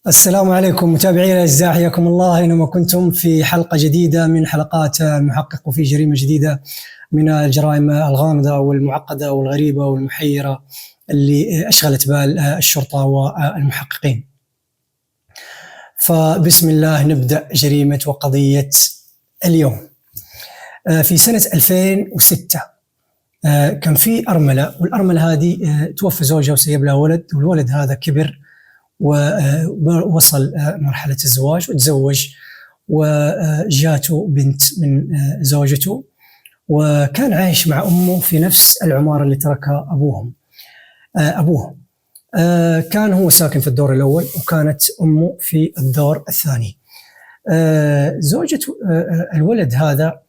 السلام عليكم متابعينا الأعزاء، حياكم الله أينما كنتم في حلقة جديدة من حلقات المحقق وفي جريمة جديدة من الجرائم الغامضة والمعقدة والغريبة والمحيرة اللي أشغلت بال الشرطة والمحققين. فبسم الله نبدأ جريمة وقضية اليوم. في سنة 2006 كان في أرملة، والأرملة هذه توفى زوجها وسيب لها ولد، والولد هذا كبر ووصل مرحلة الزواج وتزوج، وجاته بنت من زوجته، وكان عايش مع أمه في نفس العمارة اللي تركها أبوه. كان هو ساكن في الدور الأول وكانت أمه في الدور الثاني. زوجة الولد هذا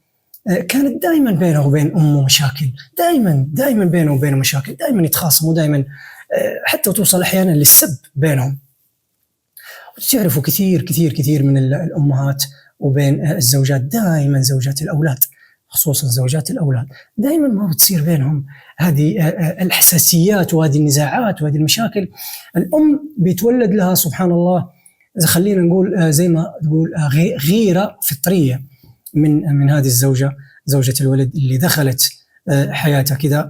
كانت دائما بينه وبين أمه مشاكل، دائما بينه وبينه مشاكل، دائما يتخاصموا، دائما حتى توصل أحيانا للسب بينهم. تعرفوا كثير من الأمهات وبين الزوجات، دائما زوجات الأولاد خصوصا زوجات الأولاد دائما ما بتصير بينهم هذه الحساسيات وهذه النزاعات وهذه المشاكل. الأم بيتولد لها سبحان الله، خلينا نقول زي ما تقول غيرة فطرية من هذه الزوجة، زوجة الولد اللي دخلت حياتها كذا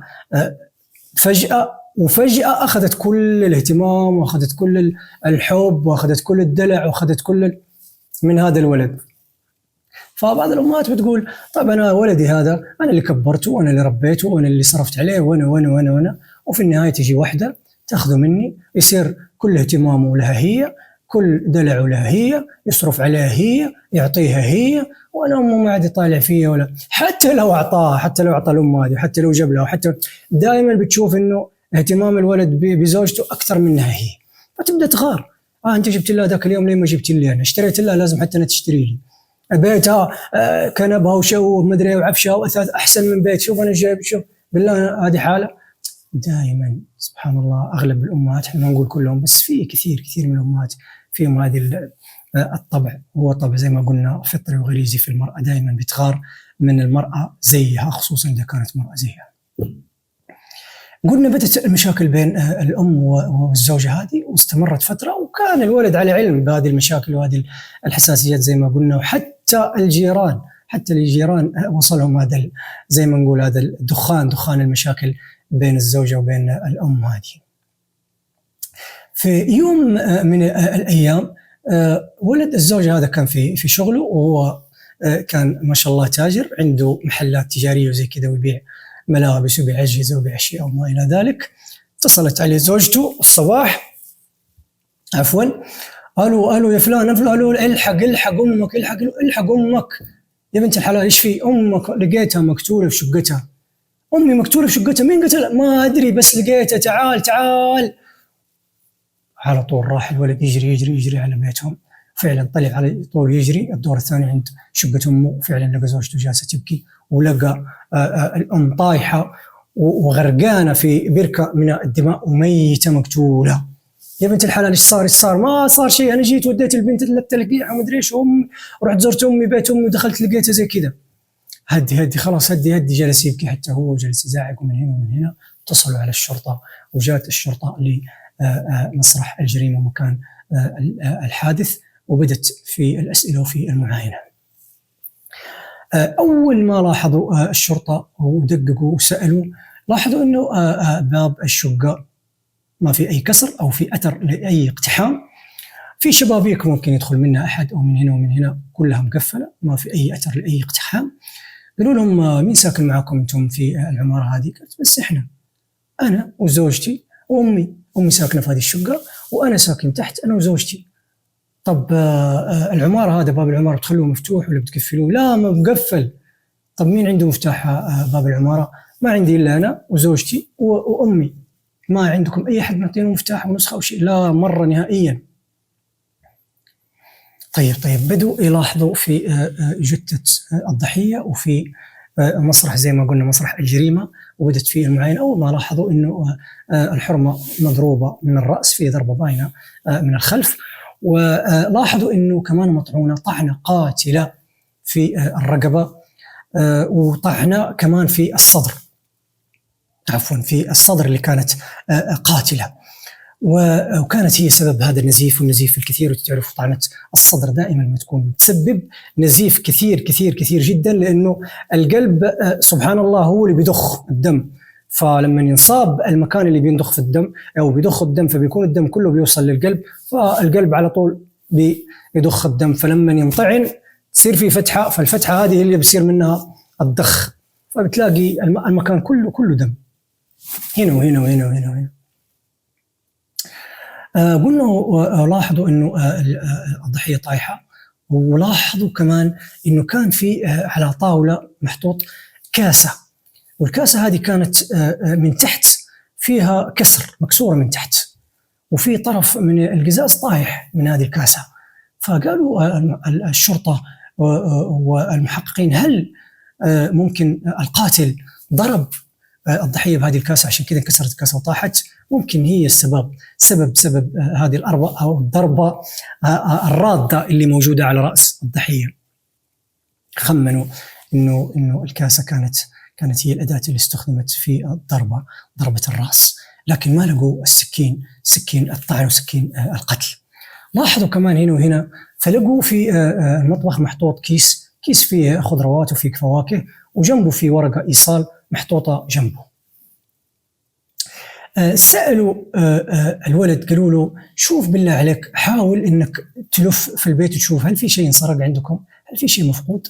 فجأة أخذت كل الاهتمام وأخذت كل الحب وأخذت كل الدلع وأخذت كل من هذا الولد. فبعض الأمهات بتقول طيب أنا ولدي هذا أنا اللي كبرته وأنا اللي ربيته وأنا اللي صرفت عليه وأنا وفي النهاية تجي واحدة تأخذه مني، يصير كل اهتمامه لها هي، كل دلعه لها هي، يصرف عليها هي، يعطيها هي، وأنا أمه ما عاد يطالع فيها ولا حتى لو أعطاها، حتى لو أعطى الأم هذه، حتى لو جاب لها، حتى دائما بتشوف إنه اهتمام الولد بزوجته أكثر منها هي، فتبدأ تغار. أنت جبت لها ذاك اليوم ليه ما جبت لي أنا؟ اشتريت لها لازم حتى أنا تشتري لي. بيتها كنبها وشو مدري وعفشها وأثاث أحسن من بيت، شوف أنا جايب، شوف بالله هذه حالة. دائما سبحان الله أغلب الأمهات، احنا ما نقول كلهم بس في كثير من الأمهات فيهم هذه الطبع، هو طبع زي ما قلنا فطري وغريزي في المرأة، دائما بتغار من المرأة زيها خصوصا إذا كانت مرأة زيها. قلنا بدأت المشاكل بين الأم والزوجة هذه واستمرت فترة، وكان الولد على علم بهذه المشاكل وهذه الحساسيات زي ما قلنا، وحتى الجيران وصلهم هذا زي ما نقول هذا دخان المشاكل بين الزوجة وبين الأم هذه. في يوم من الأيام ولد الزوجة هذا كان في شغله، وهو كان ما شاء الله تاجر، عنده محلات تجارية وزي كذا، ويبيع ملابس ويبيع أجهزة ويبيع أشياء وما إلى ذلك. اتصلت عليه زوجته الصباح، قالوا يا فلان، قالوا الحق أمك، الحق أمك يا بنت الحلال، إيش في أمك؟ لقيتها مقتولة في شقتها. أمي مقتولة في شقتها؟ مين قتلها؟ ما أدري بس لقيتها، تعال. على طول راح الولد يجري على بيتهم، فعلا طلع على طول يجري الدور الثاني عند شقة أمه، وفعلا لقى زوجته جالسة تبكي، ولقى الأم طايحة وغرقانة في بركة من الدماء وميتة مقتولة. يا بنت الحلال إيش صار؟ ما صار شيء، أنا جيت وديت البنت تلقيها ومدري إيش، ورحت زرت أمي بيت أمي ودخلت لقيتها زي كذا. هدي خلاص، هدي جلس يبكي حتى هو، وجلس يزعق من هنا ومن هنا. اتصلوا على الشرطة، وجاءت الشرطة لمسرح الجريمة مكان الحادث، وبدت في الأسئلة وفي المعاينة. أول ما لاحظوا الشرطة ودققوا وسألوا، لاحظوا أنه باب الشقة ما في أي كسر أو في أثر لأي اقتحام، في شبابيك ممكن يدخل منها أحد أو من هنا ومن هنا، كلها مقفلة، ما في أي أثر لأي اقتحام. قالوا لهم مين ساكن معكم أنتم في العمارة هذه؟ قالت بس إحنا، أنا وزوجتي وأمي ساكنة في هذه الشقة، وأنا ساكن تحت أنا وزوجتي. طب العمارة هذا باب العمارة بتخلوه مفتوح ولا بتقفلوه؟ لا ما مقفل. طب مين عنده مفتاح باب العمارة؟ ما عندي إلا أنا وزوجتي وأمي. ما عندكم أي أحد معطينه مفتاح ونسخة أو شيء؟ لا مرة نهائيا. طيب بدوا يلاحظوا في جثة الضحية وفي مسرح زي ما قلنا مسرح الجريمة، وبدت فيه المعاينة. أول ما لاحظوا إنه الحرمة مضروبة من الرأس، في ضربة باينة من الخلف، ولاحظوا إنه كمان مطعونة طعنة قاتلة في الرقبة، وطعنة كمان في الصدر، في الصدر اللي كانت قاتلة. وكانت هي سبب هذا النزيف، والنزيف الكثير. وتعرفوا طعنة الصدر دائما ما تكون تسبب نزيف كثير كثير كثير جدا، لأنه القلب سبحان الله هو اللي بيضخ الدم. فلما ينصاب المكان اللي بينضخ في الدم أو بيضخ الدم، فبيكون الدم كله بيوصل للقلب، فالقلب على طول بيضخ الدم. فلما ينطعن تصير في فتحة، فالفتحة هذه اللي بيصير منها الضخ، فبتلاقي المكان كله دم، هنا وهنا وهنا وهنا وهنا. قلنا لاحظوا انه الضحيه طايحه، ولاحظوا كمان انه كان في على طاوله محطوط كاسه، والكاسه هذه كانت من تحت فيها كسر، مكسوره من تحت، وفي طرف من القزاز طايح من هذه الكاسه. فقالوا الشرطه والمحققين هل ممكن القاتل ضرب الضحيه بهذه الكاسه عشان كذا انكسرت الكاسه وطاحت؟ ممكن هي سبب هذه الأربعة أو الضربة الرادة اللي موجودة على رأس الضحية. خمنوا إنه الكاسة كانت هي الأداة اللي استخدمت في ضربة الرأس، لكن ما لقوا سكين الطعن وسكين القتل. لاحظوا كمان هنا وهنا، فلقوا في المطبخ محطوط كيس فيه خضروات وفيه فواكه، وجنبه في ورقة إيصال محطوطة جنبه. سألوا الولد، قالوا له شوف بالله عليك، حاول انك تلف في البيت وتشوف هل في شيء انسرق عندكم، هل في شيء مفقود،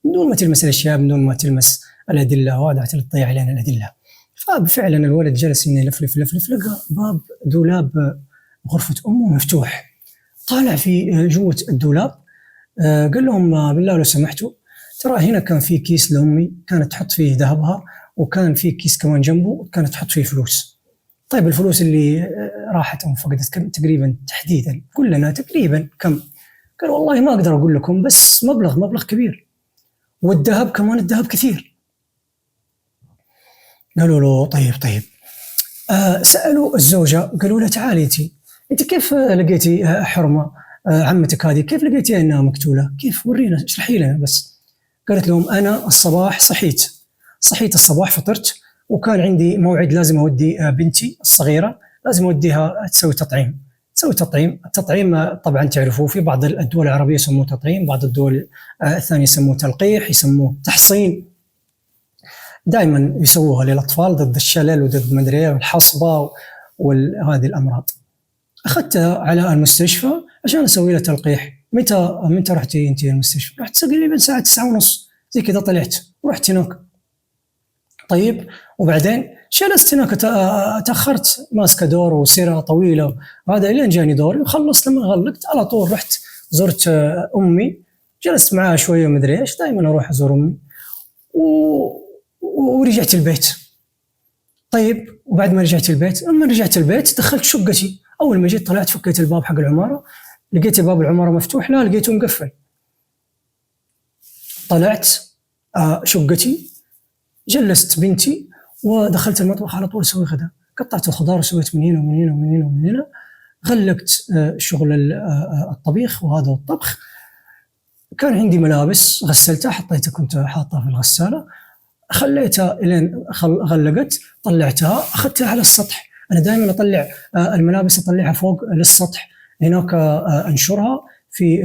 من دون ما تلمس الاشياء، من دون ما تلمس الادله، وهذا تضيع علينا الادله. ففعلا الولد جلس انه يلفلف لقى باب دولاب غرفه امه مفتوح، طالع في جوه الدولاب. قال لهم بالله لو سمحتوا، ترى هنا كان في كيس لامي كانت تحط فيه ذهبها، وكان في كيس كمان جنبه كانت تحط فيه فلوس. طيب الفلوس اللي راحت أو فقدت كم تقريبا تحديدا؟ قل لنا تقريبا كم؟ قال والله ما أقدر أقول لكم، بس مبلغ كبير، والذهب كمان الذهب كثير. قالوا له طيب. سألوا الزوجة، قالوا لها تعالي أنت كيف لقيتي حرمة عمتك هذه، كيف لقيتيها أنها مقتولة؟ كيف؟ ورينا، اشرحي لنا بس. قالت لهم أنا الصباح صحيت الصباح، فطرت، وكان عندي موعد لازم أودي بنتي الصغيرة، لازم أوديها تسوي تطعيم. التطعيم طبعا تعرفوا في بعض الدول العربية يسموه تطعيم، بعض الدول الثانية يسموه تلقيح، يسموه تحصين. دائما يسووها للأطفال ضد الشلل وضد مدري الحصبة وهذه الأمراض. أخذتها على المستشفى عشان أسوي لها تلقيح. متى رحتي أنت المستشفى؟ رحت تقريبا الساعة 9:30 زي كذا، طلعت ورحت هناك. طيب وبعدين جلست هناك، تأخرت ماسكة دور وسيرة طويلة، وهذا لين جاني دوري وخلصت. لما غلقت على طول رحت زرت أمي، جلست معها شوية ومدري إيش، دائما أروح أزور أمي ورجعت البيت. طيب وبعد ما رجعت البيت، لما رجعت البيت دخلت شقتي. أول ما جيت طلعت فكيت الباب حق العمارة، لقيت باب العمارة مفتوح، لا لقيته مقفل. طلعت شقتي، جلست بنتي، ودخلت المطبخ على طول اسوي غدا. قطعت الخضار وسويت من هنا ومن هنا ومن هنا ومن هنا، غلقت شغل الطبيخ وهذا الطبخ. كان عندي ملابس غسلتها، حطيتها، كنت حاطها في الغسالة، خليتها لين غلقت، طلعتها أخذتها على السطح. أنا دائما أطلع الملابس، أطلعها فوق للسطح، هناك أنشرها في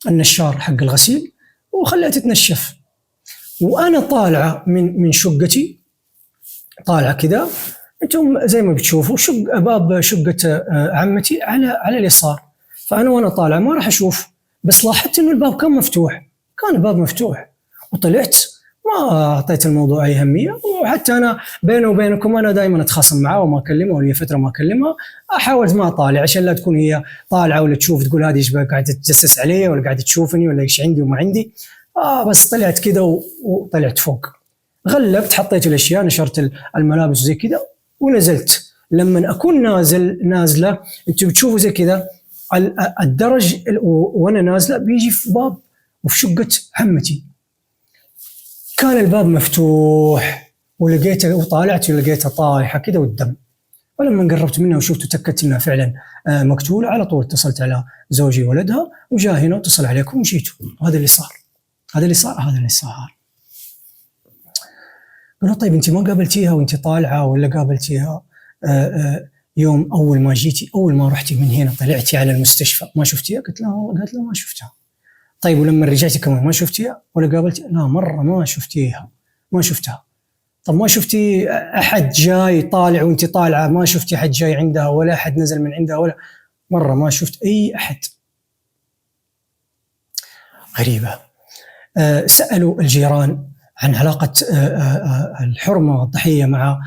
النشار حق الغسيل، وخليتها تنشف. وأنا طالعة من شقتي، طالعة كذا، أنتم زي ما بتشوفوا باب شقة عمتي على اليسار. فأنا وأنا طالعة ما راح أشوف، بس لاحظت إنه الباب كان مفتوح، كان الباب مفتوح، وطلعت ما أعطيت الموضوع أي أهمية. وحتى أنا بيني وبينكم أنا دائما أتخاصم معاه وما أكلمه، ولي فترة ما أكلمها، أحاول ما أطالع عشان لا تكون هي طالعة ولا تشوف تقول هذه إيش قاعدة تتجسس علي ولا قاعدة تشوفني ولا إيش عندي وما عندي. بس طلعت كذا وطلعت فوق، غلقت، حطيت الأشياء، نشرت الملابس زي كذا ونزلت. لما أكون نازلة أنتوا بتشوفوا زي كذا الدرج، وأنا نازلة بيجي في باب وفي شقة عمتي، كان الباب مفتوح، ولقيته وطالعت ولقيتها طايحة كذا والدم. ولما قربت منها وشفت وتأكدت انها فعلا مقتولة، على طول اتصلت على زوجي وولدها، وجاء هنا واتصل عليكم وجيتوا. هذا اللي صار. قالوا طيب انت ما قابلتيها وانت طالعة ولا قابلتيها؟ يوم أول ما جيتي، أول ما رحتي من هنا طلعتي على المستشفى ما شفتيها؟ قالت له ما شفتها. طيب ولما رجعتي كمان ما شفتيها ولا قابلتي؟ لا مرة ما شفتيها، ما شفتها. طب ما شفتي أحد جاي طالع وأنت طالعة؟ ما شفتي أحد جاي عندها ولا أحد نزل من عندها؟ ولا مرة ما شفت أي أحد. غريبة. سألوا الجيران عن علاقة الحرمة الضحية مع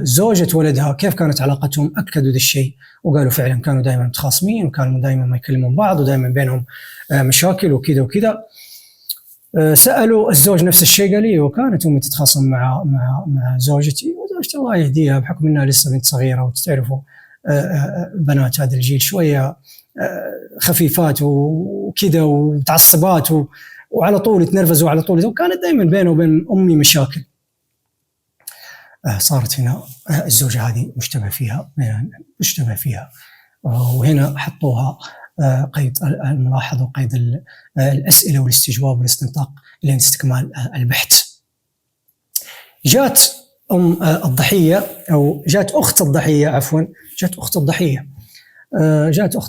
زوجة ولدها، كيف كانت علاقتهم؟ أكدوا ذا الشيء وقالوا فعلا كانوا دائما متخاصمين، وكانوا دائما ما يكلمون بعض، ودائما بينهم مشاكل وكذا وكذا. سألوا الزوج نفس الشيء، قال لي وكانت أمي تتخاصم مع زوجتي، وزوجتي الله يهديها بحكم أنها لسه بنت صغيرة، وتعرفوا بنات هذا الجيل شوية خفيفات وكذا ومتعصبات وعلى طول يتنرفزوا على طول، وكانت دائما بينه وبين أمي مشاكل. صارت هنا الزوجة هذه مشتبه فيها، وهنا حطوها قيد الملاحظة وقيد الأسئلة والاستجواب والاستنطاق لاستكمال البحث. جات الضحية، أو جات أخت الضحية عفوا، جات أخت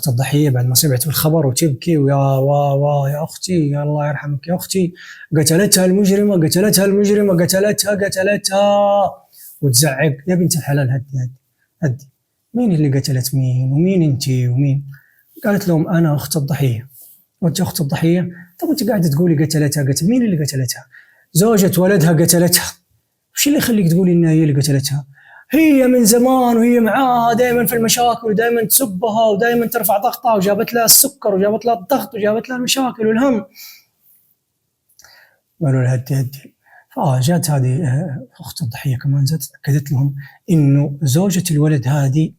الضحية بعد ما سمعت بالخبر وتبكي، ويا يا أختي، يا الله يرحمك يا أختي، قتلتها المجرمة، قتلتها، وتزعق يا بنت الحلال هدي، مين اللي قتلت مين، ومين انتي ومين؟ قالت لهم أنا أخت الضحية. وأنت أخت الضحية؟ طب أنت قاعدة تقولي قتلتها، مين اللي قتلتها؟ زوجة ولدها قتلتها. وش اللي يخليك تقولي إنها هي اللي قتلتها؟ هي من زمان وهي معاها دائما في المشاكل، ودائما تسبها، ودائما ترفع ضغطها، وجابت لها السكر وجابت لها الضغط وجابت لها المشاكل والهم. قالوا لها هدي. فجات هذه أخت الضحية كمان زادت أكدت لهم إنه زوجة الولد هذه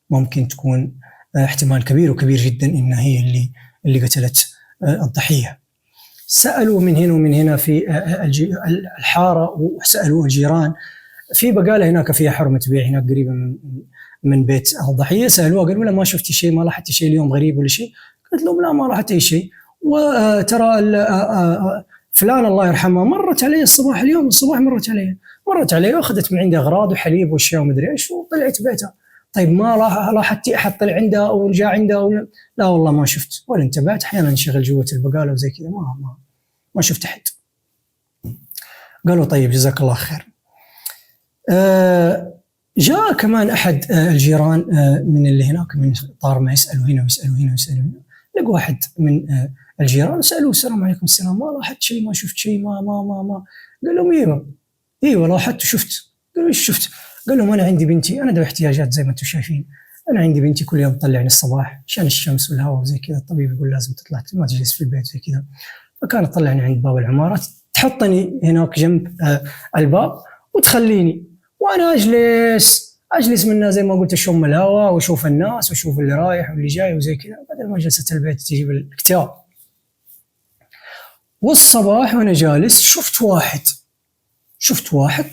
ممكن تكون احتمال كبير وكبير جدا إنها هي اللي قتلت الضحية. سألوا من هنا ومن هنا في الحارة، وسألوا الجيران في بقالة هناك فيها حرمة بيع هناك قريبة من بيت الضحية. سألوها قالوا لا ما شفتي شيء، ما لاحظتي شيء اليوم غريب ولا شيء؟ قالت لهم لا ما لاحظت أي شيء، وترى فلان الله يرحمها مرت علي الصباح، اليوم الصباح مرت علي واخذت من عندي أغراض وحليب واشياء ومدري ايش وطلعت بيتها. طيب ما لاحظتي أحد طلع عندها أو جاء عندها؟ لا والله ما شفت ولا انتبهت، أحيانا نشغل جوة البقالة وزي كذا، ما شفت أحد. قالوا طيب جزاك الله خير. جاء كمان أحد الجيران من اللي هناك من طار ما يسألوا هنا ويسألوا هنا ويسألوا هنا، لقوا واحد من الجيران سألوه السلام عليكم السلام، ما لاحظت شيء، ما شفت شيء، ما قال لهم ايوه لاحظت وشفت. قالوا ايش شفت؟ قال لهم انا عندي بنتي، انا ذوي احتياجات زي ما انتم شايفين، انا عندي بنتي كل يوم تطلعني الصباح عشان الشمس والهواء وزي كذا، الطبيب يقول لازم تطلع ما تجلس في البيت زي كذا، فكانت تطلعني عند باب العمارة، تحطني هناك جنب الباب وتخليني، وانا اجلس منها زي ما قلت، اشم الهواء واشوف الناس واشوف اللي رايح واللي جاي وزي كذا، بدل ما جلسة البيت تجيب الاكتئاب. والصباح وانا جالس شفت واحد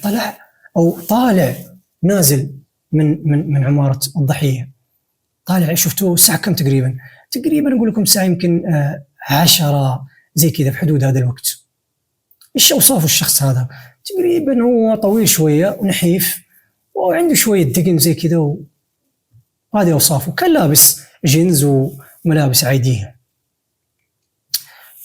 طالع نازل من عمارة الضحية، طالع. شفتوه الساعة كم تقريبا اقول لكم الساعة يمكن 10 زي كذا، في حدود هذا الوقت. ايش اوصاف الشخص هذا؟ تقريبا هو طويل شوية ونحيف وعنده شوية دقن زي كذا، وهذه اوصافه. كان لابس جينز وملابس عادية.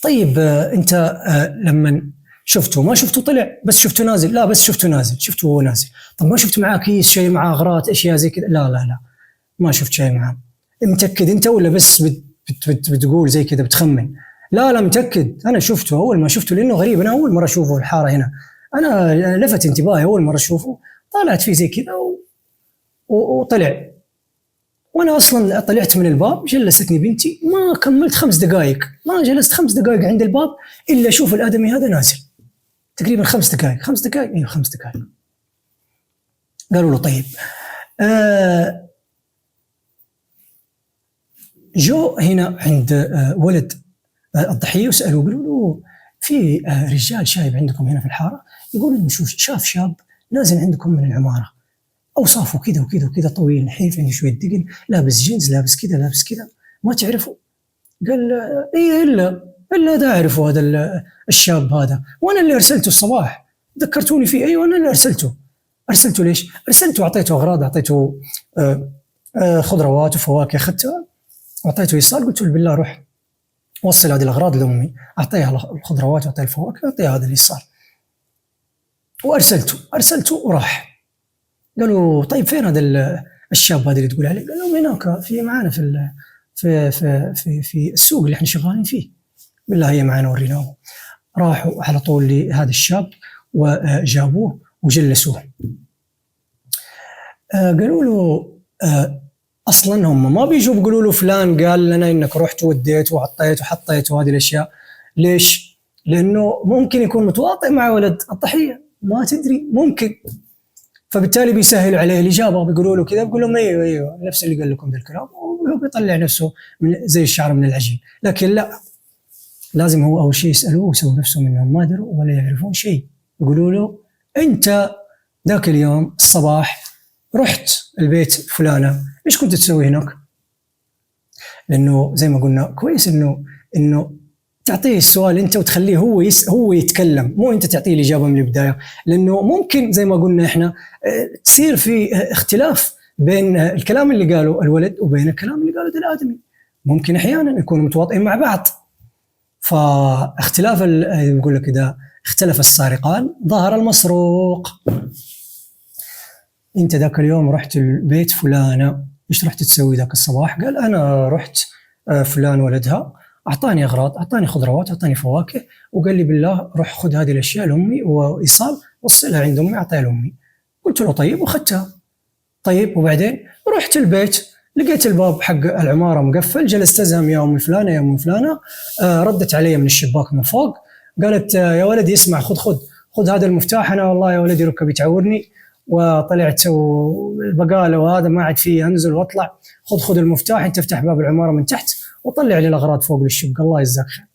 طيب انت لما شفته ما شفته طلع بس شفته نازل؟ لا بس شفته نازل، شفته وهو نازل. طب ما شفت معاه كيس شيء، معاه اغراض اشياء زي كذا؟ لا ما شفت شيء معاه. متأكد انت ولا بس بتقول زي كذا بتخمن؟ لا متأكد، انا شفته اول ما شفته، لانه غريب، انا اول مرة اشوفه في الحارة هنا، انا لفت انتباهي اول مرة اشوفه، طلعت فيه زي كذا وطلع. وانا اصلا طلعت من الباب، جلستني بنتي، ما كملت 5 دقائق، ما جلست 5 دقائق عند الباب الا اشوف الادمي هذا نازل. تقريبا 5 دقائق 5 دقائق ايوه 5 دقائق. قالوا له طيب جو هنا عند ولد الضحيه وسالوه، قالوا له في رجال شايب عندكم هنا في الحاره، يقول انه شاف شاب نازل عندكم من العماره، اوصافه كذا وكذا وكذا، طويل نحيف، عنده شويه دقن، لابس جينز، لابس كذا، ما تعرفه؟ قال ايه الا ده اعرفه هذا الشاب هذا، وانا اللي ارسلته الصباح، ذكرتوني فيه. ايوه انا اللي ارسلته ليش؟ ارسلته اعطيته اغراض، اعطيته خضروات وفواكه أخذتها، أعطيته إيصال، قلت له بالله روح وصل هذه الأغراض لأمي، أعطيها الخضروات وأعطيها الفواكه وأعطيها هذا الإيصال. وأرسلته وراح. قالوا طيب فين هذا الشاب هذا اللي تقول عليه؟ قال لهم هناك في معانا في السوق اللي احنا شغالين فيه. بالله هي معانا وريناه. راحوا على طول لهذا الشاب وجابوه وجلسوه. قالوا له اصلا هم ما بيجوا بيقولوا له فلان قال لنا انك رحت وديت وعطيت وحطيت وهذه الاشياء. ليش؟ لانه ممكن يكون متواطئ مع ولد الضحيه، ما تدري، ممكن. فبالتالي بيسهلوا عليه الاجابه، بيقولوا له كذا، بيقول لهم ايوه نفس اللي قال لكم ذا الكلام، وهو بيطلع نفسه زي الشعر من العجين. لكن لا، لازم هو اول شيء يسالوه ويسوي نفسه منهم ما دروا ولا يعرفون شيء. يقولوا له انت ذاك اليوم الصباح رحت البيت فلانه، ايش كنت تسوي هناك؟ لانه زي ما قلنا كويس انه تعطيه السؤال انت وتخليه هو يتكلم، مو انت تعطيه الاجابه من البدايه. لانه ممكن زي ما قلنا احنا تصير في اختلاف بين الكلام اللي قاله الولد وبين الكلام اللي قاله الادمي. ممكن احيانا يكونوا متواطئين مع بعض. فاختلاف يقول لك اذا اختلف السارقان ظهر المسروق. انت ذاك اليوم رحت البيت فلانه، ايش رحت تسوي ذاك الصباح؟ قال انا رحت فلان ولدها اعطاني اغراض، اعطاني خضروات، اعطاني فواكه، وقال لي بالله روح خذ هذه الاشياء لامي وايصال وصلها عند امي اعطيها لامي. قلت له طيب واخذتها. طيب وبعدين رحت البيت لقيت الباب حق العماره مقفل، جلست ازهم يا ام فلانه يا ام فلانه. ردت علي من الشباك من فوق قالت يا ولدي اسمع، خذ هذا المفتاح، انا والله يا ولدي ركبي تعورني وطلعت وبقاله وهذا ما عاد فيه انزل واطلع، خذ المفتاح انت افتح باب العماره من تحت وطلع لي الاغراض فوق للشقه الله يجزاك خير.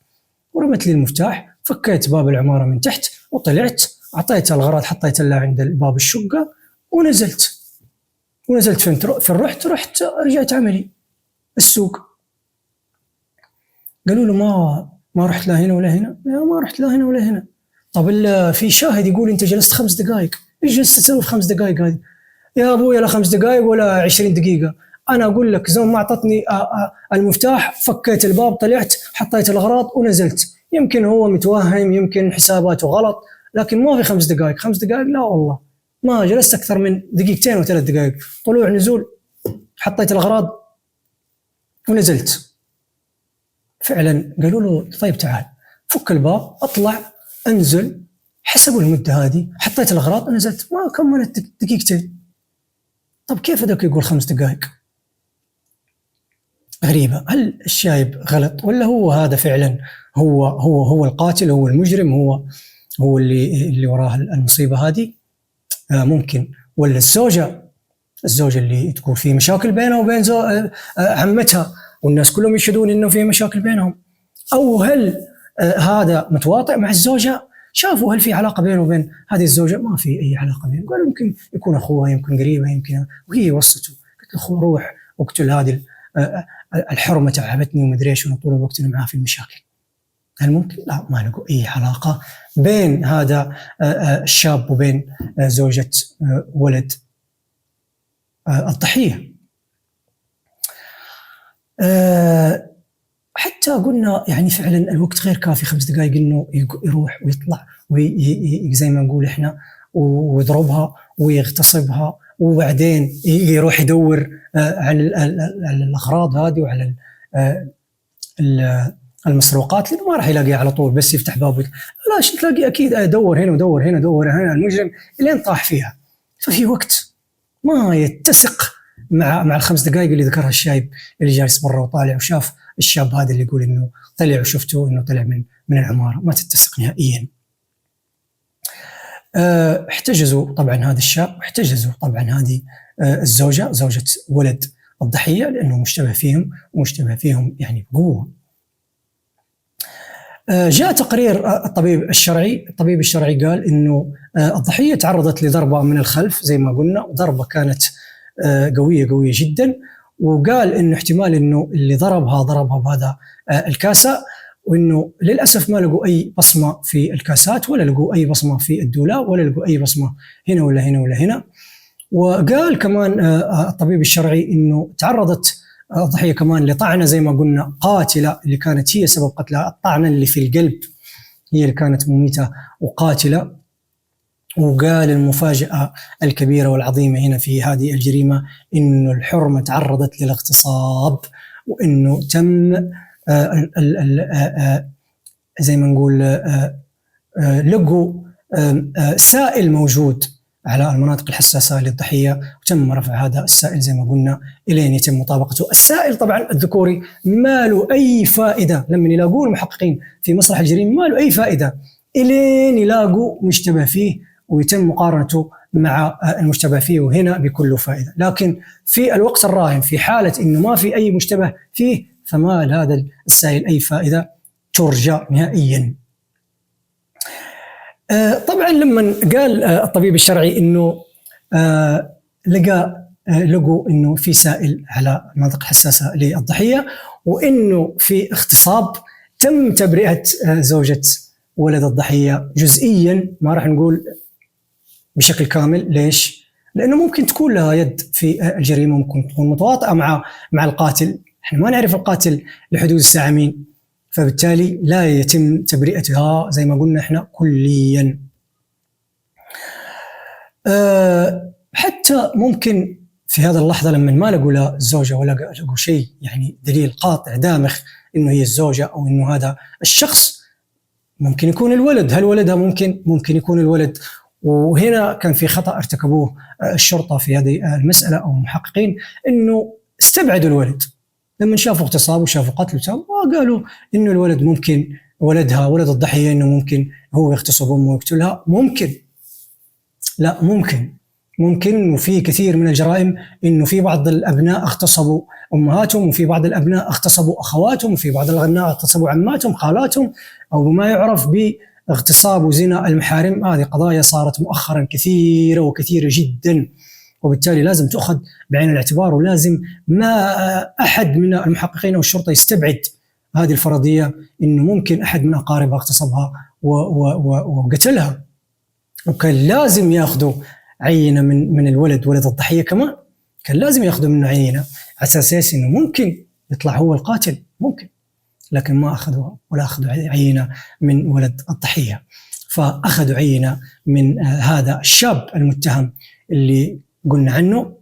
ورمت لي المفتاح، فكيت باب العماره من تحت وطلعت، اعطيتها الاغراض حطيت لها عند باب الشقه ونزلت فين رحت رجعت عملي السوق. قالوا له ما رحت لا هنا ولا هنا؟ ما رحت لا هنا ولا هنا. طب في شاهد يقول انت جلست 5 دقائق، ايش جلست تسوي في 5 دقائق هذه؟ يا ابويا لا 5 دقائق ولا 20 دقيقه، انا اقول لك زي ما اعطتني المفتاح فكيت الباب طلعت حطيت الاغراض ونزلت. يمكن هو متوهم، يمكن حساباته غلط، لكن ما في 5 دقائق. 5 دقائق لا والله، ما جلست اكثر من دقيقتين و3 دقائق، طلوع نزول، حطيت الاغراض ونزلت. فعلا قالوا له طيب تعال فك الباب اطلع انزل، حسبوا المده هذه، حطيت الاغراض ونزلت، ما كملت دقيقتين. طب كيف هذاك يقول 5 دقائق؟ غريبه. هل الشايب غلط ولا هو هذا فعلا هو القاتل، هو المجرم، هو اللي وراه المصيبه هذه؟ ممكن. ولا الزوجه اللي تكون في مشاكل بينها وبين عمتها والناس كلهم يشهدون انه في مشاكل بينهم؟ او هل هذا متواطئ مع الزوجه؟ شافوا هل في علاقه بينه وبين هذه الزوجه؟ ما في اي علاقه بينه. قالوا يمكن يكون اخوها، يمكن قريبه، يمكن، وهي وصته قالت له اخو روح اقتل هذه الحرمه تعبتني ومدري ايش، طول الوقت انا معاه في المشاكل. هل ممكن؟ لا، ما لقوا اي علاقه بين هذا الشاب وبين زوجة ولد الضحية. حتى قلنا يعني فعلا الوقت غير كافي، 5 دقائق انه يروح ويطلع زي ما نقول احنا ويضربها ويغتصبها، وبعدين يروح يدور على الاغراض هذه وعلى المسروقات، لانه ما راح يلاقيها على طول بس يفتح بابك. لا، تلاقي اكيد دور هنا ودور هنا ودور هنا المجرم لين طاح فيها. ففي وقت ما يتسق مع ال5 دقائق اللي ذكرها الشايب اللي جالس برا وطالع وشاف الشاب هذا اللي يقول انه طلع وشفته انه طلع من العماره، ما تتسق نهائيا. احتجزوا طبعا هذا الشاب، واحتجزوا طبعا هذه الزوجه، زوجة ولد الضحيه، لانه مشتبه فيهم يعني بقوه. جاء تقرير الطبيب الشرعي قال انه الضحيه تعرضت لضربه من الخلف زي ما قلنا، ضربه كانت قويه جدا، وقال انه احتمال انه اللي ضربها بهذا الكاسه، وانه للاسف ما لقوا اي بصمه في الكاسات، ولا لقوا اي بصمه في الدولاب، ولا لقوا اي بصمه هنا ولا هنا ولا هنا. وقال كمان الطبيب الشرعي انه تعرضت الضحيه كمان لطعنه زي ما قلنا قاتله، اللي كانت هي سبب قتلها، الطعنه اللي في القلب هي اللي كانت مميته وقاتله. وقال المفاجأة الكبيرة والعظيمة هنا في هذه الجريمة إنه الحرمة تعرضت للاغتصاب، وإنه تم زي ما نقول لقوا سائل موجود على المناطق الحساسة للضحية، وتم رفع هذا السائل زي ما قلنا إلين يتم مطابقته. السائل طبعا الذكوري ما له أي فائدة، لما يلاقوه المحققين في مسرح الجريمة ما له أي فائدة إلين يلاقوا مشتبه فيه ويتم مقارنته مع المشتبه فيه، وهنا بيكون له فائدة. لكن في الوقت الراهن في حالة إنه ما في أي مشتبه فيه فما لهذا السائل أي فائدة ترجى نهائيا. طبعا لما قال الطبيب الشرعي إنه لقوا إنه في سائل على المناطق الحساسة للضحية، وإنه في اغتصاب، تم تبرئة زوجة ولد الضحية جزئيا، ما راح نقول بشكل كامل. ليش؟ لأنه ممكن تكون لها يد في الجريمة، ممكن تكون متواطئة مع القاتل، احنا ما نعرف القاتل لحدود الساعة مين، فبالتالي لا يتم تبرئتها زي ما قلنا احنا كليا. حتى ممكن في هذا اللحظة لما ما لقوا لا الزوجة ولا لقوا شيء يعني دليل قاطع دامغ انه هي الزوجة او انه هذا الشخص، ممكن يكون الولد. هل ولدها؟ ممكن يكون الولد. وهنا كان في خطأ ارتكبوه الشرطة في هذه المسألة أو المحققين، إنه استبعدوا الولد لما شافوا اغتصاب وشافوا قتل وقالوا إنه الولد ممكن ولدها ولد الضحية إنه ممكن هو يغتصب أمه ويقتلها. ممكن، لا ممكن. وفي كثير من الجرائم إنه في بعض الأبناء اغتصبوا أمهاتهم، وفي بعض الأبناء اغتصبوا أخواتهم، وفي بعض الأبناء اغتصبوا عماتهم خالاتهم، أو بما يعرف باغتصاب وزنا المحارم. هذه قضايا صارت مؤخرا كثيرة جدا، وبالتالي لازم تؤخذ بعين الاعتبار، ولازم ما أحد من المحققين أو الشرطة يستبعد هذه الفرضية إنه ممكن أحد من أقاربها اغتصبها وقتلها. وكان لازم ياخذوا عينة من الولد ولد الضحية، كمان كان لازم ياخذوا منه عينة على أساس إنه ممكن يطلع هو القاتل، ممكن، لكن ما أخذوها ولا أخذوا عينة من ولد الضحية، فأخذوا عينة من هذا الشاب المتهم اللي قلنا عنه،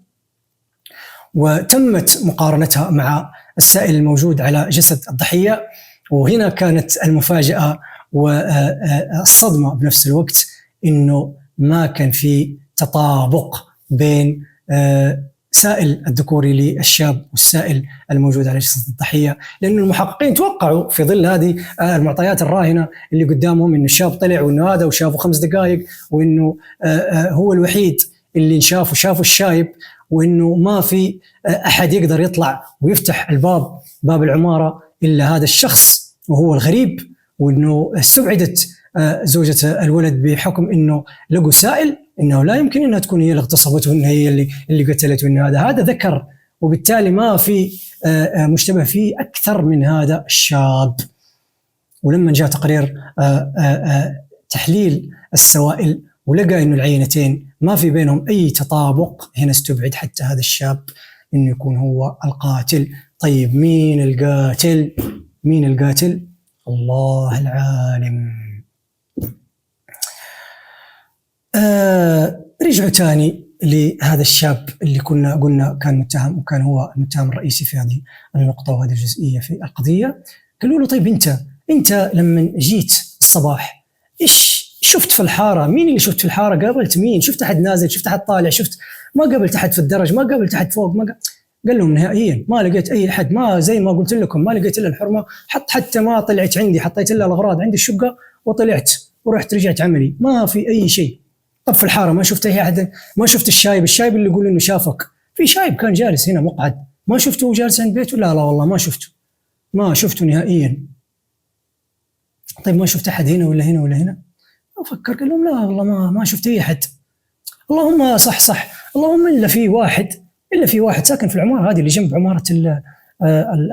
وتمت مقارنتها مع السائل الموجود على جسد الضحية. وهنا كانت المفاجأة والصدمة بنفس الوقت، إنه ما كان في تطابق بين سائل الذكوري للشاب والسائل الموجود على جسد الضحية، لأن المحققين توقعوا في ظل هذه المعطيات الراهنة اللي قدامهم إنه الشاب طلع وإنه هذا وشافه 5 دقائق، وإنه هو الوحيد اللي شافوا الشايب، وإنه ما في أحد يقدر يطلع ويفتح باب العمارة إلا هذا الشخص وهو الغريب، وإنه استبعدت زوجة الولد بحكم إنه لقوا سائل إنه لا يمكن إنها تكون هي اللي اغتصبته وإنها هي اللي قتلته، وإنه هذا ذكر، وبالتالي ما في مشتبه فيه أكثر من هذا الشاب. ولما جاء تقرير تحليل السوائل ولقى إنه العينتين ما في بينهم أي تطابق، هنا استبعد حتى هذا الشاب إنه يكون هو القاتل. طيب مين القاتل؟ الله العالم. رجعوا تاني لهذا الشاب اللي قلنا كان متهم، وكان هو المتهم الرئيسي في هذه النقطة وهذه الجزئية في القضية. قالوا له طيب انت لما جيت الصباح ايش شفت في الحارة؟ مين اللي شفت في الحارة؟ قابلت مين؟ شفت أحد نازل؟ شفت أحد طالع؟ ما قابلت أحد في الدرج؟ ما قابلت أحد فوق؟ قال لهم نهائيا ما لقيت أي أحد، ما زي ما قلت لكم ما لقيت إلا الحرمة، حتى ما طلعت عندي، حطيت إلا الأغراض عندي الشقة وطلعت ورحت رجعت عملي، ما في أي شيء. طب في الحارة ما شفت أي أحد؟ ما شفت الشايب اللي يقول إنه شافك؟ في شايب كان جالس هنا مقعد، ما شفته جالس عند بيته؟ لا والله ما شفته نهائيا. طيب ما شفت أحد هنا ولا هنا؟ أفكر، قال لهم لا والله ما شفت أي أحد. اللهم صح اللهم إلا في واحد ساكن في العمارة هذه اللي جنب عمارة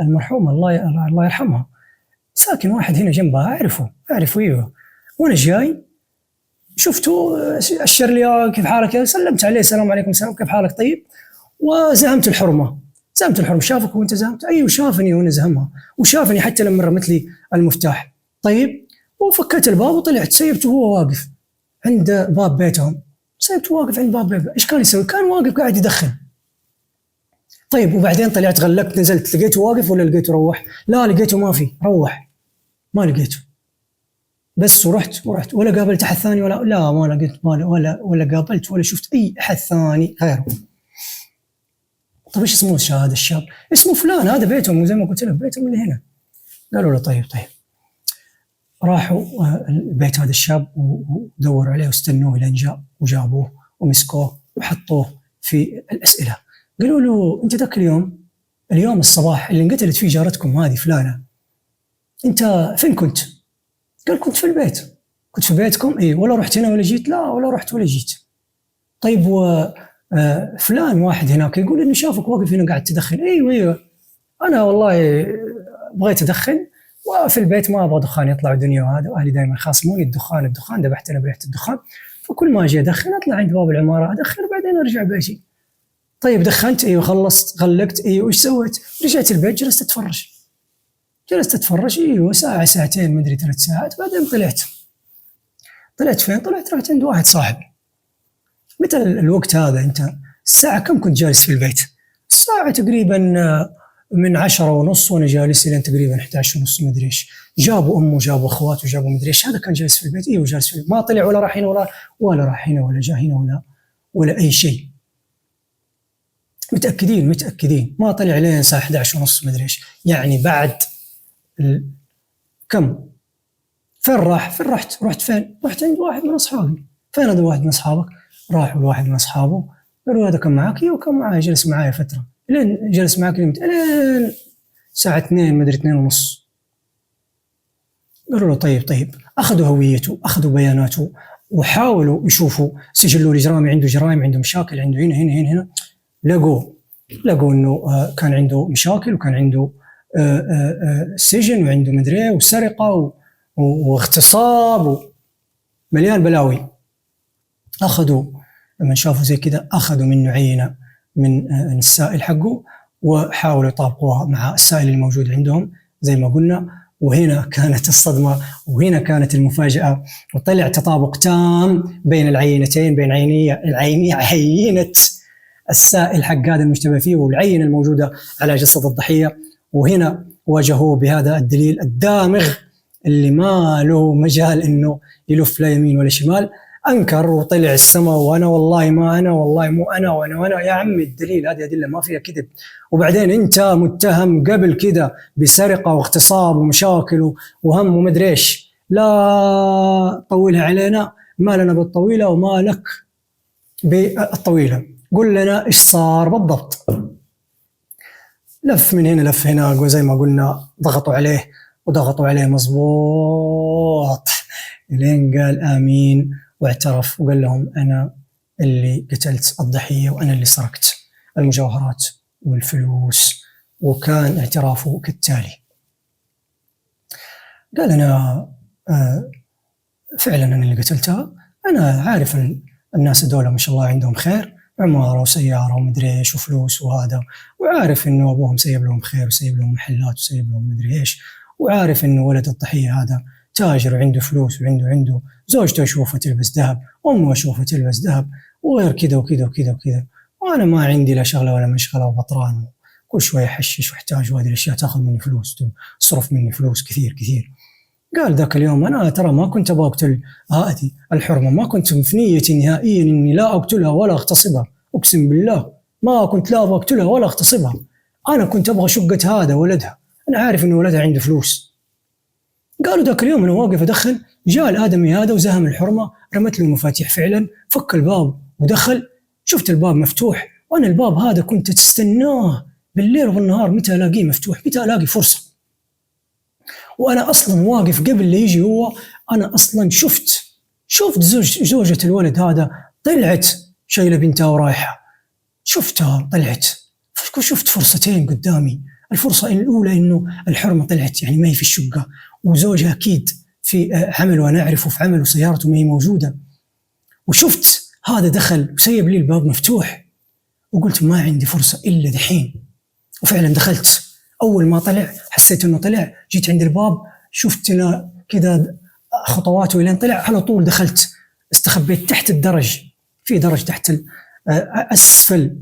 المرحومة الله يرحمها، ساكن واحد هنا جنبها، أعرفه أيوه. وأنا جاي شفته أشر لي كيف حالك، سلمت عليه السلام عليكم السلام كيف حالك طيب، وزهمت الحرمة. زهمت الحرمة، شافك وأنت زهمت؟ أيوه شافني وأنا زهمها، وشافني حتى لما رمت لي المفتاح. طيب وفكيت الباب وطلعت، سيبته هو واقف عند باب بيتهم، سيبته واقف عند باب بيتهم. إيش كان يسوي؟ كان واقف قاعد يدخن. طيب وبعدين طلعت غلقت نزلت، لقيته واقف ولا لقيته روح؟ لا لقيته ما في، روح ما لقيته. بس ورحت ولا قابلت احد ثاني، ولا لا ما لقيت ولا قابلت ولا شفت اي احد ثاني غيره. طيب ايش اسمه هذا الشاب؟ اسمه فلان، هذا بيتهم وزي ما قلت لك بيتهم اللي هنا. قالوا له طيب. راحوا البيت هذا الشاب ودوروا عليه واستنوه لين جاء، وجابوه ومسكوه وحطوه في الأسئلة. قالوا له انت ذاك اليوم الصباح اللي انقتلت فيه جارتكم هذه فلانة، انت فين كنت؟ قال كنت في البيت. كنت في بيتكم؟ اي. ولا رحت هنا ولا جيت؟ لا ولا رحت ولا جيت. طيب فلان واحد هناك يقول انه شافك واقف هنا قاعد تدخن. ايوه انا والله بغيت ادخن، وفي البيت ما ابغى دخان يطلع دنيا، وهذا واهلي دائما يخاصموني الدخان ذبحت انا بريحه الدخان، فكل ما اجي ادخن اطلع عند باب العماره ادخن وبعدين ارجع بيتي. طيب دخنت؟ ايوه. خلصت غلقت؟ ايوه. ايش سويت؟ رجعت البيت جلست اتفرج. ايوه ساعه ساعتين ما ادري 3 ساعات، بعدين طلعت فين؟ طلعت رحت عند واحد صاحبي. متى الوقت هذا انت الساعه كم كنت جالس في البيت؟ الساعه تقريبا من 10:30 وانا جالس لين تقريبا 11:30 ما ادري ايش. جابوا امه وجابوا اخواته وجابوا ما ادري ايش، هذا كان جالس في البيت. ايوه جالس في البيت، ما طلع ولا راح هنا ولا راح هنا ولا جاء هنا ولا اي شيء. متاكدين ما طلع لين الساعه 11:30 ما ادري ايش. يعني بعد كم؟ فين رحت فين؟ رحت عند واحد من اصحابي. فين هذا واحد من اصحابك؟ راحوا لواحد من اصحابه قالوا هذا كان معك؟ ايوه كان معي، جلس معي فتره. لين جلس معك لين الساعه 2 ما ادري 2:30. قالوا له طيب. اخذوا هويته، اخذوا بياناته، وحاولوا يشوفوا سجله الاجرامي، عنده جرائم، عنده مشاكل، عنده هنا. لقوا انه كان عنده مشاكل، وكان عنده سجن، وعنده مدري وسرقه واغتصاب مليان بلاوي. اخذوا لما شافوا زي كذا اخذوا منه عينه من السائل حقه، وحاولوا يطابقوها مع السائل الموجود عندهم زي ما قلنا. وهنا كانت الصدمه، وهنا كانت المفاجاه، وطلع تطابق تام بين العينتين، بين عينه السائل حق هذا المشتبه فيه والعينه الموجوده على جسد الضحيه. وهنا واجهوه بهذا الدليل الدامغ اللي ما له مجال انه يلف لا يمين ولا شمال. انكر وطلع السماء، وانا والله ما انا، والله مو انا، وانا يا عمي الدليل هذه ادله ما فيها كذب. وبعدين انت متهم قبل كذا بسرقه واغتصاب ومشاكل وهم ومدري ايش. لا طولها علينا، ما لنا بالطويله وما لك بالطويله. قل لنا ايش صار بالضبط. لف من هنا لف هنا، زي ما قلنا ضغطوا عليه مضبوط لين قال آمين واعترف، وقال لهم أنا اللي قتلت الضحية، وأنا اللي سرقت المجوهرات والفلوس. وكان اعترافه كالتالي: قال أنا فعلا أنا اللي قتلتها، أنا عارف الناس دولة ما شاء الله عندهم خير، عمارة وسيارة ومدري ايش وفلوس وهذا، وعارف انه ابوهم سيب لهم خير وسيب لهم محلات وسيب لهم مدري ايش، وعارف انه ولد الضحية هذا تاجر وعنده فلوس وعنده زوجته اشوفه تلبس ذهب، امه اشوفه تلبس ذهب، وغير كذا وكذا وكذا وكذا، وانا ما عندي لا شغله ولا مشغله وبطران، كل شويه حشش واحتاج، وهذه الاشياء تاخذ مني فلوس، تصرف مني فلوس كثير. قال ذاك اليوم أنا ترى ما كنت أبغى أقتل هذه الحرمة، ما كنت في نيتي نهائيا إني لا أقتلها ولا أغتصبها، أقسم بالله ما كنت لا أبغى أقتلها ولا أغتصبها، أنا كنت أبغى شقة هذا ولدها، أنا عارف إنه ولدها عنده فلوس. قالوا ذاك اليوم أنا واقف أدخن، جاء الآدمي هذا وزهم الحرمة، رمت له المفاتيح فعلا، فك الباب ودخل، شفت الباب مفتوح، وأنا الباب هذا كنت تستناه بالليل وبالنهار متى ألاقيه مفتوح، متى ألاقي فرصة. وأنا أصلاً واقف قبل لا يجي هو، أنا أصلاً شفت زوجة الولد هذا طلعت شايلة بنتها ورايحة، شفتها طلعت، شفت فرصتين قدامي. الفرصة الأولى إنه الحرمة طلعت يعني ما هي في الشقة، وزوجها أكيد في عمل وأنا أعرفه في عمل وسيارته ما هي موجودة، وشفت هذا دخل وسيب لي الباب مفتوح، وقلت ما عندي فرصة إلا دحين. وفعلا دخلت. أول ما طلع حسيت إنه طلع، جيت عند الباب شفت كذا خطواته لين طلع، على طول دخلت استخبيت تحت الدرج. في درج تحت أسفل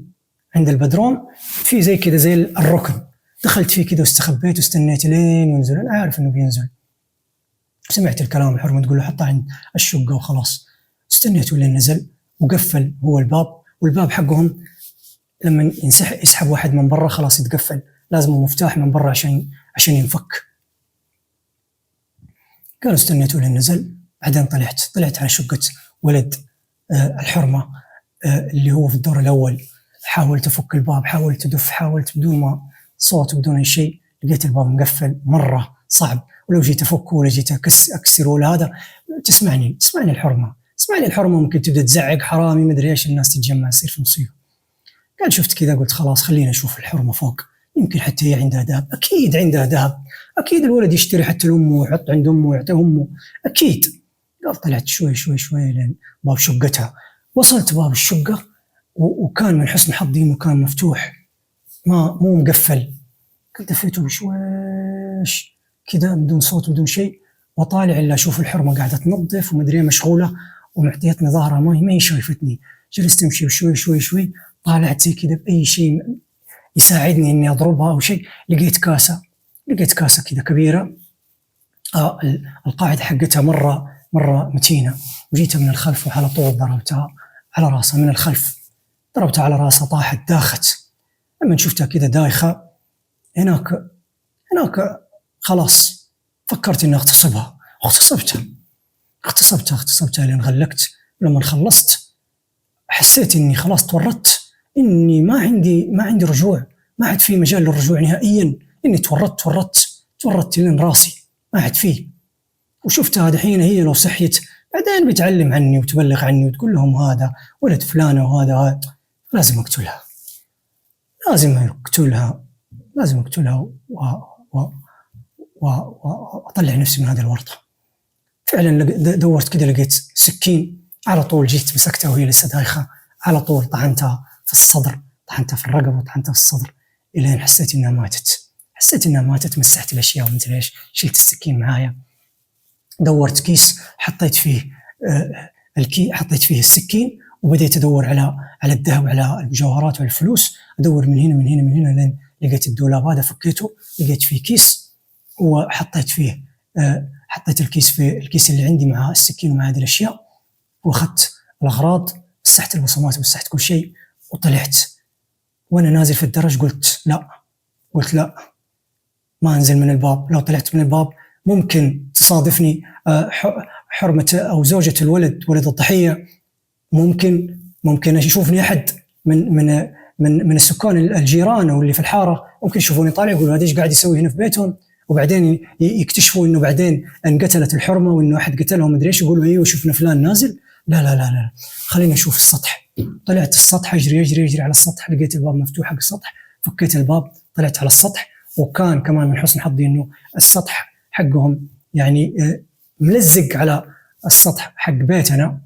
عند البدروم، في زي كذا زي الركن، دخلت فيه كذا واستخبيت واستنيت لين ينزل. أنا عارف إنه بينزل، سمعت الكلام الحرمة تقول له حطها عند الشقة وخلاص. استنيته لين نزل وقفل هو الباب. والباب حقهم لما يسحب واحد من برا خلاص يتقفل، لازم مفتاح من برا عشان ينفك. قالوا استنيته لين نزل. بعدين طلعت على شقة ولد الحرمة اللي هو في الدور الأول. حاولت أفك الباب، حاولت أدف، حاولت بدون ما صوت بدون أي شيء. لقيت الباب مقفل مرة صعب، ولو جيت أفكه ولا جيت أكسره ولا هذا. تسمعني الحرمة ممكن تبدأ تزعق حرامي مدري إيش، الناس تتجمع يصير في مصيبة. قال شفت كذا قلت خلاص خلينا نشوف الحرمة فوق، يمكن حتى هي عندها ذهب. أكيد عندها ذهب، أكيد الولد يشتري حتى لأمه ويحط عند أمه ويعطيه أمه أكيد. قال طلعت شوي لين باب شقتها. وصلت باب الشقة وكان من حسن حظي إنه كان مفتوح، مو مقفل. قلت دفيته بشويش كذا بدون صوت بدون شيء، وطالع إلا أشوف الحرمة قاعدة تنظف ومدري مشغولة ومعطيتني ظهرها، ما هي شايفتني. جلست أمشي شوي طالعت زي كذا بأي شيء يساعدني إني أضربها أو شيء. لقيت كاسة كذا كبيرة، القاعدة حقتها مرة متينة، وجيتها من الخلف وعلى طول ضربتها على راسها من الخلف. ضربتها على راسها طاحت داخت. لما شفتها كذا دايخة هناك خلاص فكرت إني أغتصبها. اغتصبتها لين غلقت. لما خلصت حسيت إني خلاص تورطت، إني ما عندي رجوع، ما عاد في مجال للرجوع نهائيا. إني تورطت لين راسي ما عاد فيه. وشفتها دحين هي لو صحيت بعدين بتعلم عني وتبلغ عني وتقول لهم هذا ولد فلانة وهذا. لازم أقتلها وأطلع نفسي من هذه الورطة. فعلا دورت كده لقيت سكين، على طول جيت مسكتها وهي لسه دايخة، على طول طعنتها في الصدر، طعنتها في الرقبة وطعنتها في الصدر إلين حسيت إنها ماتت. مسحت الأشياء ومدري إيش، شلت السكين معايا، دورت كيس حطيت فيه السكين، وبديت أدور على الذهب وعلى الجوهرات والفلوس. أدور من هنا لين لقيت الدولاب هذا، فكيته لقيت فيه كيس وحطيت فيه حطيت الكيس في الكيس اللي عندي مع السكين ومع هذه الأشياء، وأخذت الأغراض، مسحت البصمات ومسحت كل شيء وطلعت. وأنا نازل في الدرج قلت لا ما أنزل من الباب. لو طلعت من الباب ممكن تصادفني حرمة أو زوجة الولد ولد الضحية، ممكن يشوفني أحد من السكان الجيران أو اللي في الحارة، ممكن يشوفوني طالع يقولوا هذا إيش قاعد يسوي هنا في بيتهم، وبعدين يكتشفوا إنه بعدين انقتلت الحرمة وإنه أحد قتلهم مدري إيش، يقولوا أيوه شفنا فلان نازل. لا خلينا نشوف السطح. طلعت السطح أجري على السطح، لقيت الباب مفتوح حق السطح، فكيت الباب طلعت على السطح. وكان كمان من حسن حظي إنه السطح حقهم يعني ملزق على السطح حق بيتنا.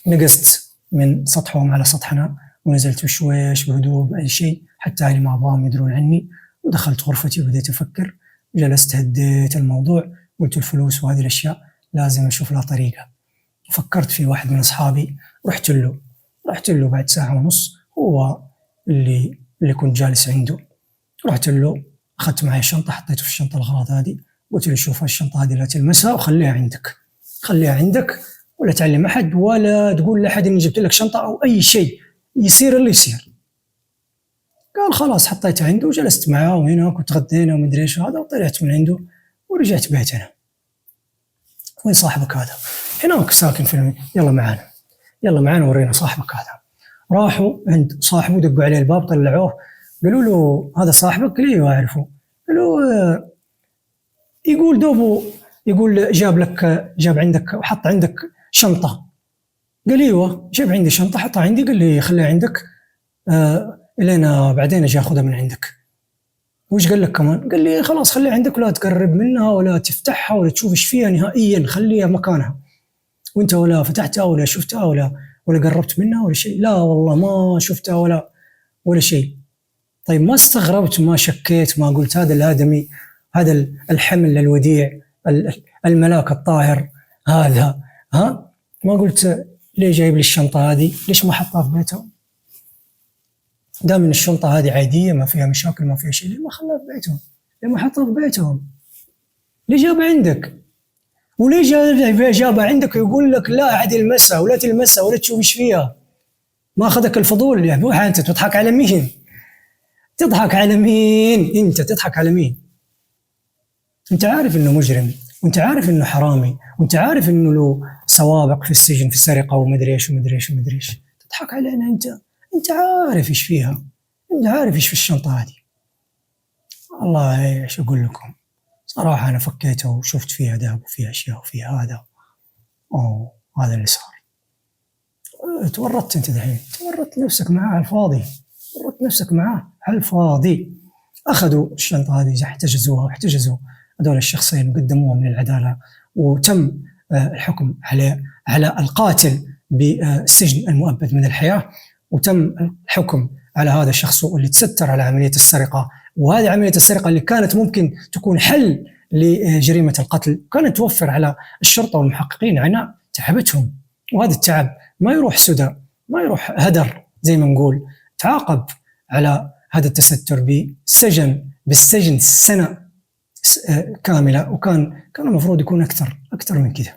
نقزت من سطحهم على سطحنا ونزلت بشويش بهدوء بأي شيء حتى أهلي ما أبغاهم يدرون عني. ودخلت غرفتي وبديت أفكر، جلست هديت الموضوع، قلت الفلوس وهذه الأشياء لازم أشوف لها طريقة. فكرت في واحد من أصحابي، رحت له بعد ساعة ونص، هو اللي كنت جالس عنده. رحت له، أخذت معي الشنطة، حطيته في الشنطة الأغراض هذه، قلت له شوف الشنطة هذه لا تلمسها وخليها عندك ولا تعلم أحد ولا تقول لأحد إني جبت لك شنطة أو أي شيء، يصير اللي يصير. قال خلاص. حطيتها عنده وجلست معاه وهناك وتغدينا ومدري ايش هذا، وطلعت من عنده ورجعت بيتنا. وين صاحبك هذا؟ هناك ساكن في يلا معانا ورينا صاحبك هذا. راحوا عند صاحبه، دقوا عليه الباب، طلعوه، قالوا له هذا صاحبك؟ قال ايوه اعرفه. قالوا يقول دوبه، يقول جاب عندك وحط عندك شنطة. قال ايوه جاب عندي شنطة حطها عندي، قال لي خليها عندك إلينا بعدين أجي أخذها من عندك. وش قال لك كمان؟ قال لي خلاص خليها عندك ولا تقرب منها ولا تفتحها ولا تشوف إيش فيها نهائيا، خليها مكانها. وانت ولا فتحتها ولا شفتها ولا قربت منها ولا شيء؟ لا والله ما شفتها ولا شيء. طيب ما استغربت، ما شكيت، ما قلت هذا الآدمي، هذا الحمل الوديع، الملاك الطاهر هذا، ها؟ ما قلت ليه جايب لي الشنطة هذه؟ ليش ما حطها في بيته؟ دام ان الشنطة هذه عادية ما فيها مشاكل ما فيها شيء، ليه ما خلاها في بيتهم؟ ليه ما حطها في بيتهم؟ ليه جابها عندك؟ وليه جابها عندك ويقول لك لا أحد يلمسها ولا تلمسها ولا تشوف ايش فيها؟ ما أخذك الفضول؟ يعني أنت تضحك على مين؟ تضحك على مين؟ أنت تضحك على مين؟ أنت عارف إنه مجرم، وأنت عارف إنه حرامي، وأنت عارف إنه له سوابق في السجن في السرقة ومدري إيش ومدري إيش ومدري إيش. تضحك علينا أنت؟ أنت عارف إيش فيها، أنت عارف إيش في الشنطة هذه. والله إيش أقول لكم، صراحة أنا فكيتها وشفت فيها ذهب وفيها أشياء وفيها هذا. هذا اللي صار. تورطت أنت دحين، تورطت نفسك معاه على الفاضي، تورطت نفسك معاه على الفاضي. أخذوا الشنطة هذه، احتجزوها واحتجزوا هذول الشخصين وقدموهم للعدالة، وتم الحكم على القاتل بالسجن المؤبد من الحياة، وتم الحكم على هذا الشخص اللي تستر على عملية السرقة. وهذه عملية السرقة اللي كانت ممكن تكون حل لجريمة القتل، كانت توفر على الشرطة والمحققين عناء تعبتهم، وهذا التعب ما يروح سدى، ما يروح هدر زي ما نقول. تعاقب على هذا التستر بالسجن سنة كاملة، وكان المفروض يكون أكثر من كذا.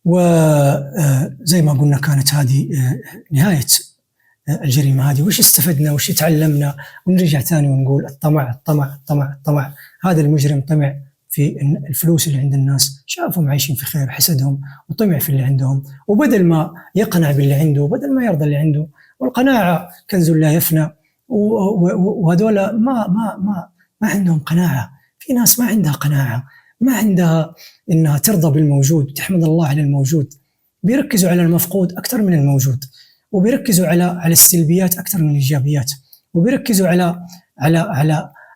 وزي ما قلنا كانت هذه نهاية الجريمة هذه. وش استفدنا وش تعلمنا؟ ونرجع ثاني ونقول الطمع الطمع الطمع الطمع. هذا المجرم طمع في الفلوس اللي عند الناس، شافهم عايشين في خير حسدهم وطمع في اللي عندهم، وبدل ما يقنع باللي عنده، بدل ما يرضى اللي عنده، والقناعة كنز لا يفنى. وهذول ما عندهم قناعة. في ناس ما عندها قناعة، ما عندها إنها ترضى بالموجود وتحمد الله على الموجود. بيركزوا على المفقود أكثر من الموجود، وبيركزوا على السلبيات أكثر من الإيجابيات، وبيركزوا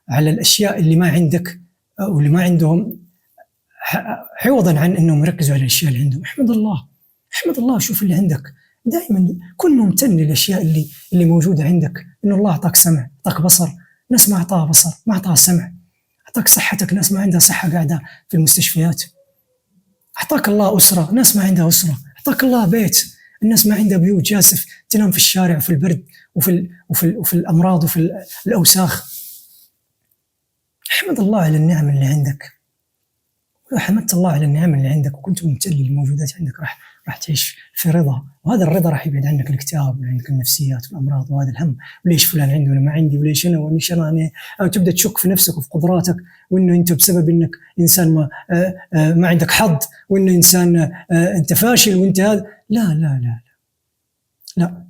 على الأشياء اللي ما عندك واللي ما عندهم، عوضا عن إنهم يركزوا على الأشياء اللي عندهم. احمد الله، شوف اللي عندك. دائما كن ممتن للأشياء اللي موجودة عندك. إنه الله أعطاك سمع، أعطاك بصر، ناس ما أعطاها بصر، ما أعطاها سمع. أعطاك صحتك، ناس ما عندها صحة قاعدة في المستشفيات. أعطاك الله أسرة، ناس ما عندها أسرة. أعطاك الله بيت، الناس ما عندها بيوت، جالسة تنام في الشارع وفي البرد وفي الأمراض وفي الأوساخ. احمد الله على النعم اللي عندك. إذا حمدت الله على النعم اللي عندك وكنت ممتن للموجودات عندك، راح تعيش في رضا، وهذا الرضا راح يبعد عنك الاكتئاب وعنك النفسيات والأمراض وهذا الهم، وليش فلان عنده وأنا ما عندي، وليش أنا وليش أنا، أو تبدأ تشك في نفسك وفي قدراتك، وإنه أنت بسبب إنك إنسان ما عندك حظ، وإنه إنسان أنت فاشل وأنت هذا. لا لا لا لا،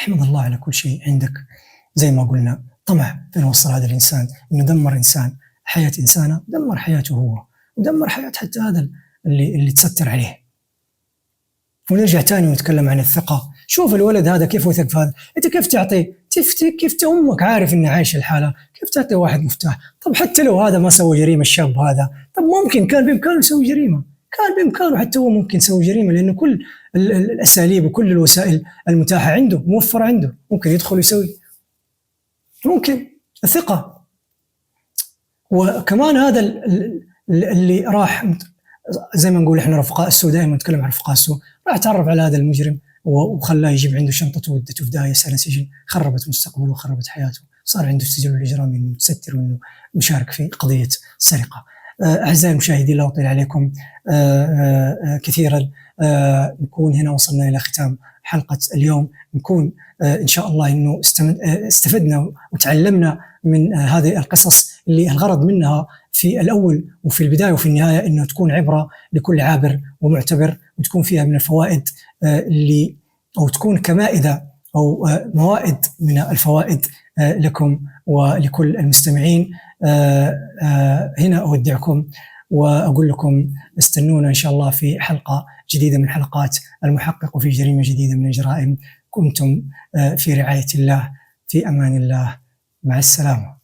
احمد الله على كل شيء عندك. زي ما قلنا، طمع فين وصل هذا الإنسان؟ إنه دمر إنسان، حياة إنسانة، دمر حياته هو، ودمر حياة حتى هذا اللي تستر عليه. ونرجع تاني ونتكلم عن الثقة. شوف الولد هذا كيف وثق في هذا. أنت كيف تعطي، كيف أمك عارف إنه عايش الحالة، كيف تعطي واحد مفتاح؟ طب حتى لو هذا ما سوى جريمة، الشاب هذا طب ممكن كان بإمكانه يسوي جريمة، كان بإمكانه حتى هو ممكن يسوي جريمة، لأنه كل الأساليب وكل الوسائل المتاحة عنده موفرة عنده، ممكن يدخل يسوي، ممكن. الثقة. وكمان هذا اللي راح، زي ما نقول احنا رفقاء السوء، دائما نتكلم عن رفقاء السوء، راح تعرف على هذا المجرم وخلاه يجيب عنده شنطته ودته في داهية سنة سجن، خربت مستقبله وخربت حياته، صار عنده السجل الإجرامي إنه متستر وإنه مشارك في قضية سرقة. أعزائي المشاهدين، لا أطيل عليكم كثيرا، نكون هنا وصلنا إلى ختام حلقة اليوم. نكون إن شاء الله إنه استفدنا وتعلمنا من هذه القصص اللي الغرض منها في الأول وفي البداية وفي النهاية إنه تكون عبرة لكل عابر ومعتبر، وتكون فيها من الفوائد أو تكون كمائدة أو موائد من الفوائد لكم ولكل المستمعين. هنا أودعكم وأقول لكم استنونا إن شاء الله في حلقة جديدة من حلقات المحقق، وفي جريمة جديدة من الجرائم. كنتم في رعاية الله، في أمان الله، مع السلامة.